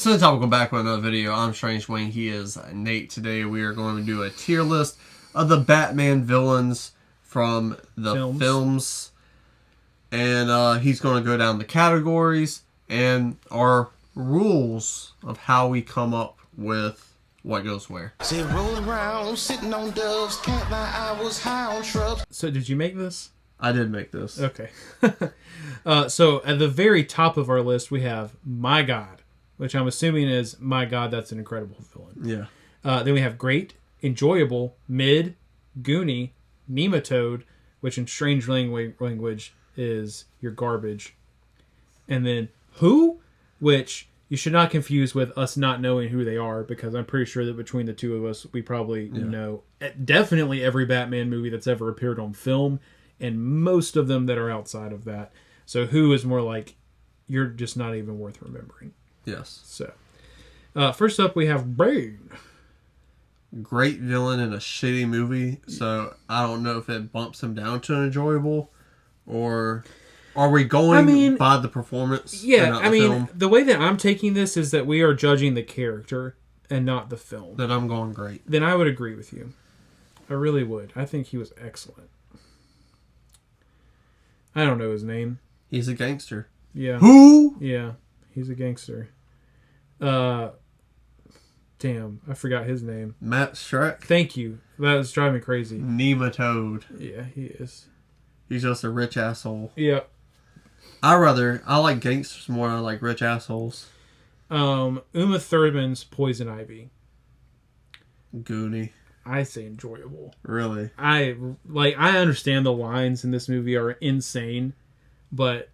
Since I'm going back with another video, I'm Strange Wang. He is Nate. Today we are going to do a tier list of the Batman villains from the films. And he's going to go down the categories and our rules of how we come up with what goes where. See, rolling around, sitting on doves, can't lie, I was high on shrubs. So did you make this? I did make this. Okay. So at the very top of our list, we have My God, which I'm assuming is My God, that's an incredible villain. Yeah. Then we have Great, Enjoyable, Mid, Goonie, Nematode, which in strange language is your garbage. And then Who, which you should not confuse with us not knowing who they are, because I'm pretty sure that between the two of us, we probably know definitely every Batman movie that's ever appeared on film, and most of them that are outside of that. So Who is more like, you're just not even worth remembering. Yes. So, first up we have Bane. Great villain in a shitty movie, so I don't know if it bumps him down to an enjoyable, or are we going by the performance? Yeah, I mean, the way that I'm taking this is that we are judging the character and not the film. Then I'm going great. Then I would agree with you. I really would. I think he was excellent. I don't know his name. He's a gangster. Yeah. Who? Yeah, he's a gangster. Damn, I forgot his name. Matt Shrek. Thank you. That was driving me crazy. Nematode. Yeah, he is. He's just a rich asshole. Yeah. I like gangsters more than I like rich assholes. Uma Thurman's Poison Ivy. Goonie. I say enjoyable. Really? I understand the lines in this movie are insane, but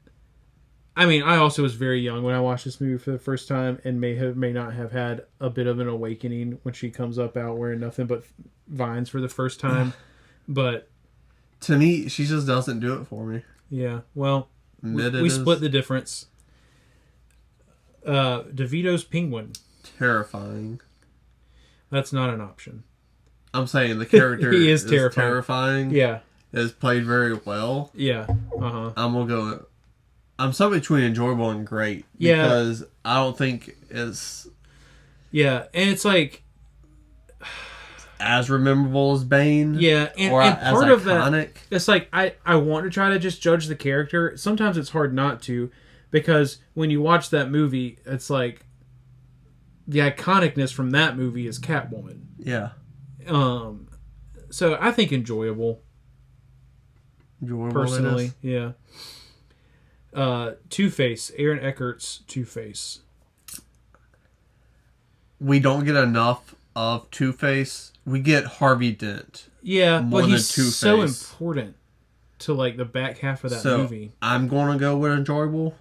I mean, I also was very young when I watched this movie for the first time, and may not have had a bit of an awakening when she comes up out wearing nothing but vines for the first time. But to me, she just doesn't do it for me. Yeah, well, we split the difference. DeVito's Penguin. Terrifying. That's not an option. I'm saying the character he is terrifying. Yeah. Is played very well. Yeah. Uh-huh. I'm going to go... I'm somewhere between enjoyable and great. Yeah. Because I don't think it's... Yeah, and it's like... as memorable as Bane. Yeah, and part of that... It's like, I want to try to just judge the character. Sometimes it's hard not to. Because when you watch that movie, it's like... the iconicness from that movie is Catwoman. Yeah. So I think enjoyable. Personally, yeah. Two-Face, Aaron Eckhart's Two-Face. We don't get enough of Two-Face. We get Harvey Dent. Yeah, but he's so important to like the back half of that movie. I'm going to go with enjoyable,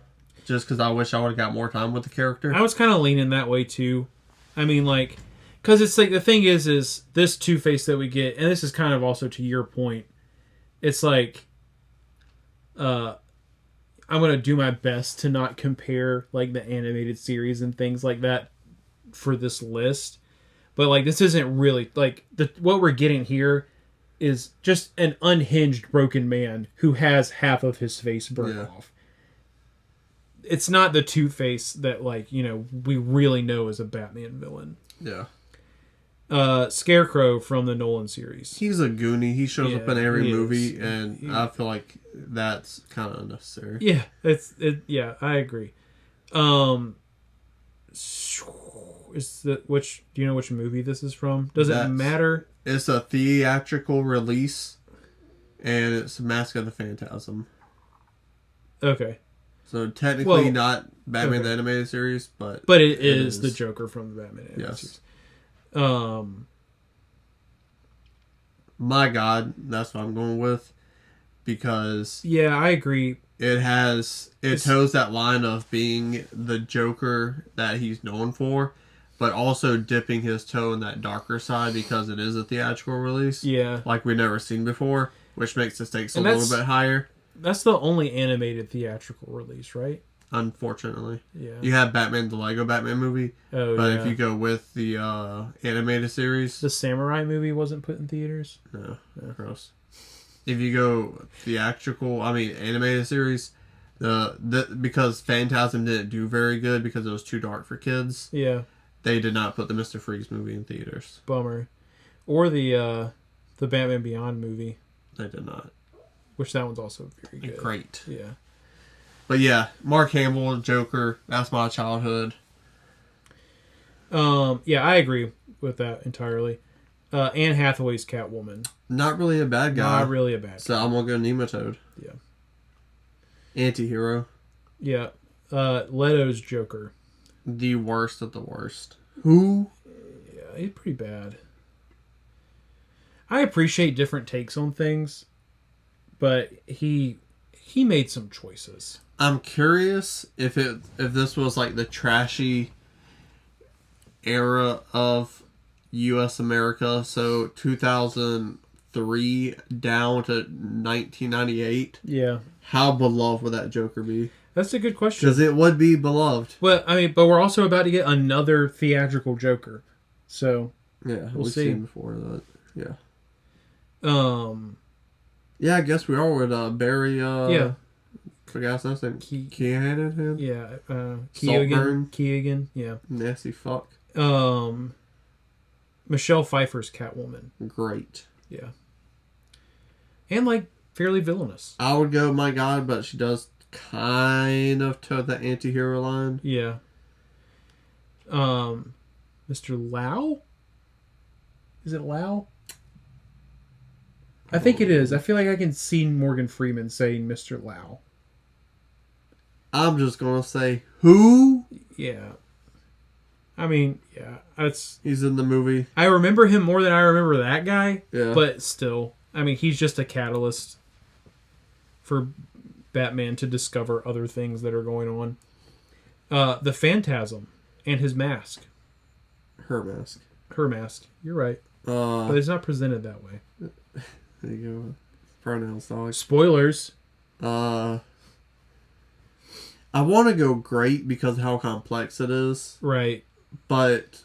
just because I wish I would have got more time with the character. I was kind of leaning that way too. I mean, like, because it's like the thing is this Two-Face that we get, and this is kind of also to your point. It's like, I'm going to do my best to not compare like the animated series and things like that for this list. But like this isn't really like what we're getting here is just an unhinged broken man who has half of his face burned off. It's not the Two-Face that like, you know, we really know is a Batman villain. Yeah. Scarecrow from the Nolan series. He's a Goonie. He shows up in every movie, and I feel like that's kind of unnecessary. Yeah, yeah, I agree. Do you know which movie this is from? Does it matter? It's a theatrical release, and it's Mask of the Phantasm. Okay. So technically not Batman the Animated Series, but it is the Joker from the Batman Animated Series. My God, that's what I'm going with, because I agree. It toes that line of being the Joker that he's known for, but also dipping his toe in that darker side because it is a theatrical release. Yeah, like we've never seen before, which makes the stakes a little bit higher. That's the only animated theatrical release, right? Unfortunately. Yeah. You have Batman, the Lego Batman movie. Oh, but if you go with the animated series... The Samurai movie wasn't put in theaters? No. Gross. If you go animated series, Because Phantasm didn't do very good because it was too dark for kids. Yeah. They did not put the Mr. Freeze movie in theaters. Bummer. Or the Batman Beyond movie. They did not. Which that one's also very good. Great. Yeah. But yeah, Mark Hamill, Joker, that's my childhood. Yeah, I agree with that entirely. Anne Hathaway's Catwoman. Not really a bad guy. Not really a bad guy. So I'm going to go Nematode. Yeah. Anti-hero. Yeah. Leto's Joker. The worst of the worst. Who? Yeah, he's pretty bad. I appreciate different takes on things, but he made some choices. I'm curious if this was like the trashy era of U.S. America, so 2003 down to 1998. Yeah. How beloved would that Joker be? That's a good question. Because it would be beloved. Well, I mean, but we're also about to get another theatrical Joker, so yeah, we'll we've see. seen before that. Yeah. Yeah, I guess we are with Barry. Yeah. Forgot his name. Keegan. Yeah. Saltburn. Keegan. Yeah. Nasty fuck. Michelle Pfeiffer's Catwoman. Great. Yeah. And like fairly villainous. I would go, my God, but she does kind of toe the anti-hero line. Yeah. Mr. Lau? Is it Lau? I think it is. I feel like I can see Morgan Freeman saying Mr. Lau. I'm just going to say, who? Yeah. I mean, yeah. He's in the movie. I remember him more than I remember that guy. Yeah. But still. I mean, he's just a catalyst for Batman to discover other things that are going on. The Phantasm and his mask. Her mask. Her mask. You're right. But it's not presented that way. There you go. Pronouns, dog. Spoilers. I want to go great because of how complex it is. Right. But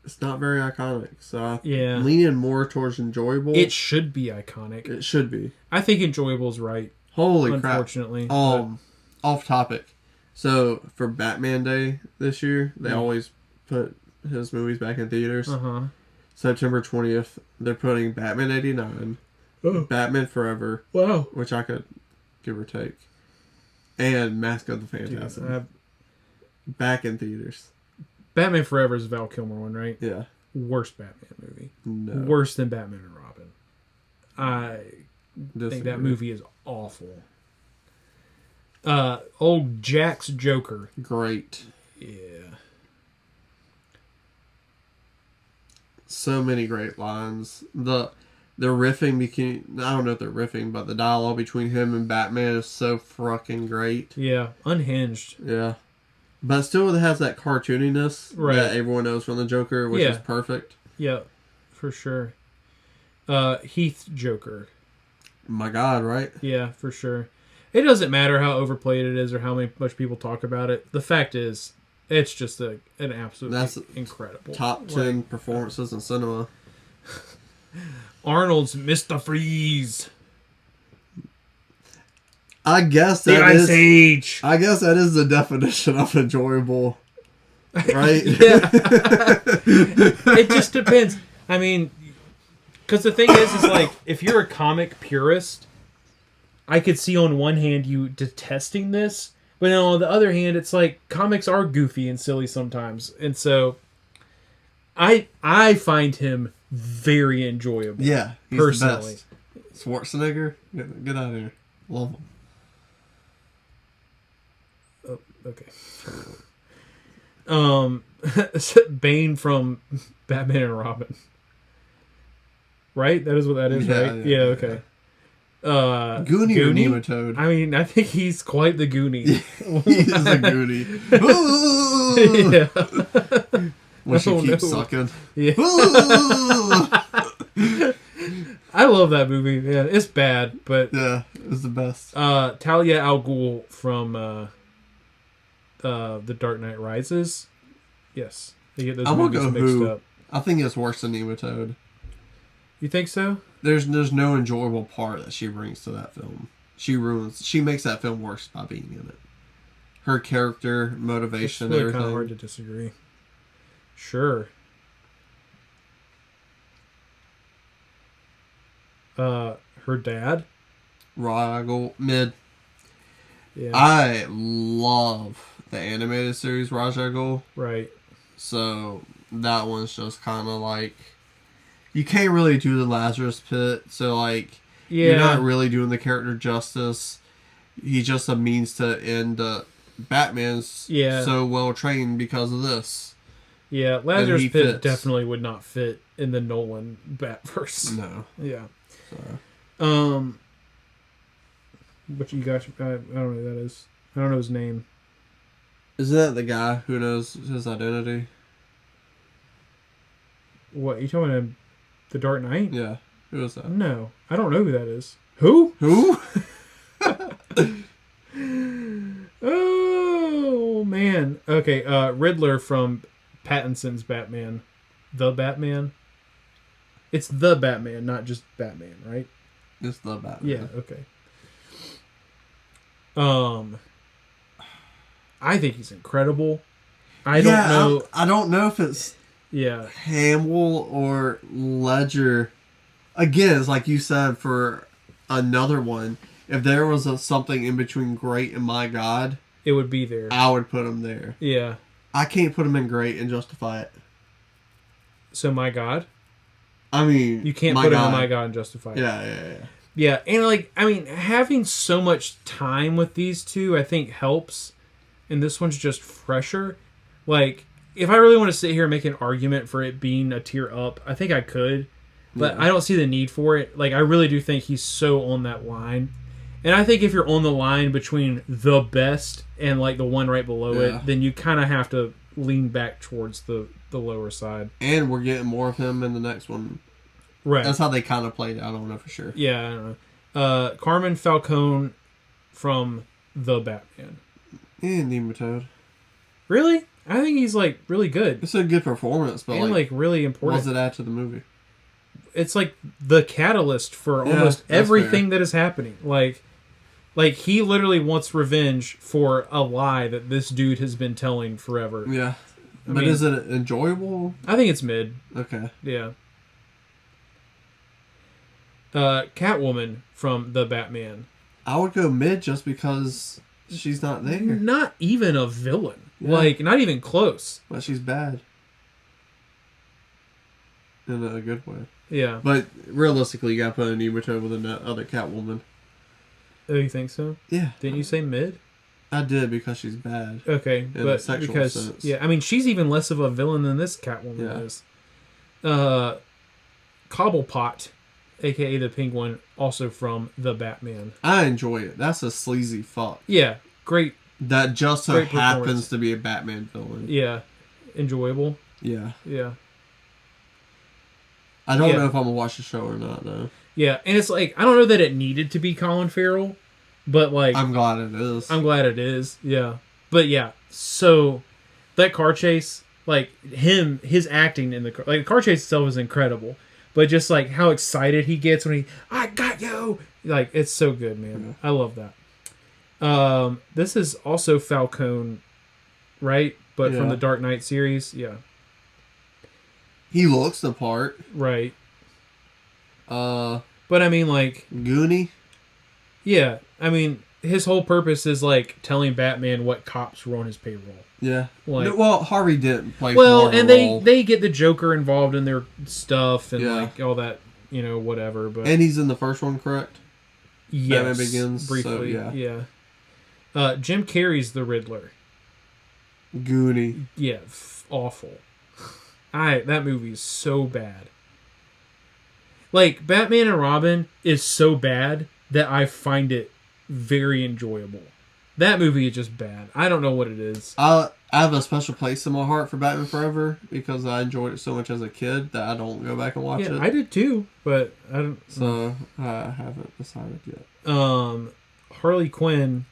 it's not very iconic. So I'm Yeah. leaning more towards enjoyable. It should be iconic. It should be. I think enjoyable's right. Holy unfortunately, crap. Off topic. So for Batman Day this year, they always put his movies back in theaters. Uh-huh. September 20th, they're putting Batman 89, Batman Forever, Wow. which I could give or take, and Mask of the Phantasm back in theaters. Batman Forever is the Val Kilmer one, right? Yeah. Worst Batman movie. No. Worse than Batman and Robin. I think that movie is awful. Old Jack's Joker. Great. Yeah. So many great lines. The riffing between, I don't know if they're riffing, but the dialogue between him and Batman is so fucking great. Yeah. Unhinged. Yeah. But still it has that cartooniness that everyone knows from the Joker, which is perfect. Yeah, for sure. Heath Joker. My God, right? Yeah, for sure. It doesn't matter how overplayed it is or how much people talk about it. The fact is, it's just an absolutely incredible. Top 10 performances in cinema. Arnold's Mr. Freeze. I guess the Ice Age. I guess that is the definition of enjoyable, right? Yeah. It just depends. I mean, because the thing is like, if you're a comic purist, I could see on one hand you detesting this, but on the other hand, it's like comics are goofy and silly sometimes, and so I find him very enjoyable. Yeah, he's personally. The best. Schwarzenegger, get out of here. Love him. Oh, okay. Bane from Batman and Robin. Right? That is what that is, right? Yeah, okay. Goonie or Nematode? I mean, I think he's quite the Goonie. He is a Goonie. Yeah. When she keeps sucking. Yeah. I love that movie. Yeah, it's bad, but yeah, it's the best. Talia al Ghul from The Dark Knight Rises. Yes, they get those movies mixed up. I think it's worse than Nematode. You think so? There's no enjoyable part that she brings to that film. She makes that film worse by being in it. Her character, motivation, it's really everything. Kind of hard to disagree. Sure. Her dad. Ragul mid. Yeah. I love the animated series Ragul. Right. So that one's just kind of like you can't really do the Lazarus Pit. So like you're not really doing the character justice. He's just a means to end. Batman's so well trained because of this. Yeah, Lazarus Pit definitely would not fit in the Nolan Batverse. No. Yeah. So. But you got, I don't know who that is. I don't know his name. Isn't that the guy who knows his identity? What, you talking about The Dark Knight? Yeah. Who is that? No. I don't know who that is. Who? Oh, man. Okay, Riddler from Pattinson's Batman. The Batman? It's The Batman, not just Batman, right? It's The Batman. Yeah, okay. I think he's incredible. I don't know if it's Hamill or Ledger. Again, it's like you said for another one. If there was something in between Great and My God, it would be there. I would put him there. Yeah. I can't put him in Great and justify it. So My God? I mean, you can't put him in My God and justify it. Yeah. Yeah, and like, I mean, having so much time with these two, I think helps. And this one's just fresher. Like, if I really want to sit here and make an argument for it being a tier up, I think I could. But I don't see the need for it. Like, I really do think he's so on that line. And I think if you're on the line between the best and, like, the one right below it, then you kind of have to lean back towards the lower side. And we're getting more of him in the next one. Right. That's how they kind of played it. I don't know for sure. Yeah, I don't know. Carmen Falcone from The Batman. And Nematode. Really? I think he's, like, really good. It's a good performance, but, and, like really important. What does it add to the movie? It's, like, the catalyst for almost everything that is happening. Like, he literally wants revenge for a lie that this dude has been telling forever. Yeah. But is it enjoyable? I think it's mid. Okay. Yeah. Catwoman from The Batman. I would go mid just because she's not there. Not even a villain. Yeah. Like, not even close. But she's bad. In a good way. Yeah. But realistically, you gotta put an Nematode with another Catwoman. Oh, you think so? Yeah. Didn't you say mid? I did because she's bad. Okay, but because sense. Yeah, I mean she's even less of a villain than this Catwoman is. Cobblepot, aka the Penguin, also from The Batman. I enjoy it. That's a sleazy fuck. Yeah, great. That just so happens to be a Batman villain. Yeah, enjoyable. Yeah. Yeah. I don't know if I'm gonna watch the show or not though. Yeah, and it's like I don't know that it needed to be Colin Farrell, but like I'm glad it is. I'm glad it is. Yeah, but yeah. So that car chase, like his acting in the car, like the car chase itself is incredible, but just like how excited he gets when I got you, like it's so good, man. I love that. This is also Falcone, right? But from the Dark Knight series, yeah. He looks the part. Right. But I mean, like... Goonie? Yeah. I mean, his whole purpose is, like, telling Batman what cops were on his payroll. Yeah. Like, well, Harvey didn't play well, and they get the Joker involved in their stuff and, like, all that, you know, whatever. But and he's in the first one, correct? Yes. Batman Begins. Briefly, so, yeah. Jim Carrey's the Riddler. Goonie. Yeah, awful. That movie is so bad. Like, Batman and Robin is so bad that I find it very enjoyable. That movie is just bad. I don't know what it is. I have a special place in my heart for Batman Forever because I enjoyed it so much as a kid that I don't go back and watch it. I did too, but I don't. So I haven't decided yet. Harley Quinn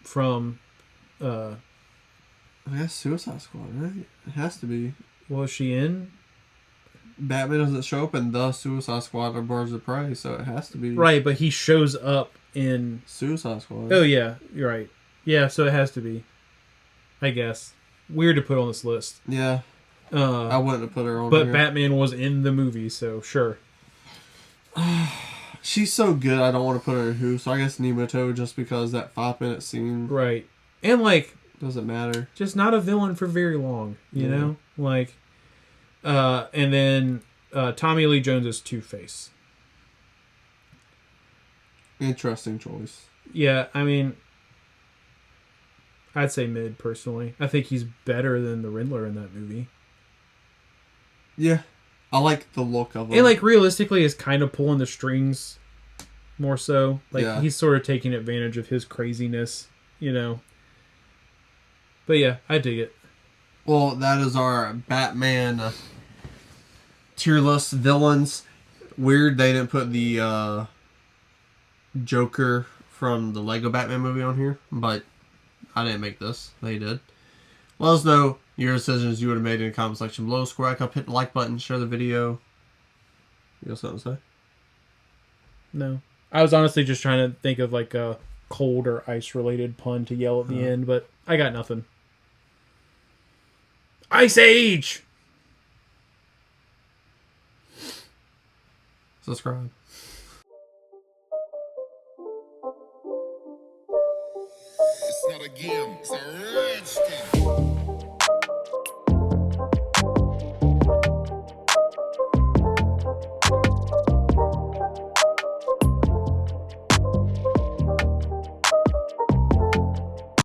from I guess Suicide Squad, right? It has to be. Was she in Batman doesn't show up in the Suicide Squad or Birds of Prey, so it has to be Right, but he shows up in Suicide Squad. Oh yeah, you're right. Yeah, so it has to be. I guess. Weird to put on this list. Yeah. I wouldn't have put her on but here. Batman was in the movie, so sure. She's so good, I don't want to put her in Who, so I guess Nemoto, just because that 5-minute scene... Right. And, like... Doesn't matter. Just not a villain for very long, you know? Like... and then Tommy Lee Jones is Two-Face. Interesting choice. Yeah, I mean... I'd say mid, personally. I think he's better than the Riddler in that movie. Yeah. I like the look of him. And, like, realistically, is kind of pulling the strings more so. Like, yeah. He's sort of taking advantage of his craziness, you know? But, yeah, I dig it. Well, that is our Batman tier list villains. Weird they didn't put the Joker from the Lego Batman movie on here, but I didn't make this. They did. Let us know your decisions you would have made in the comment section below. Square up, hit the like button, share the video. You got something to say? No. I was honestly just trying to think of like a cold or ice related pun to yell at the end, but I got nothing. Ice Age! Subscribe. It's not a game, it's a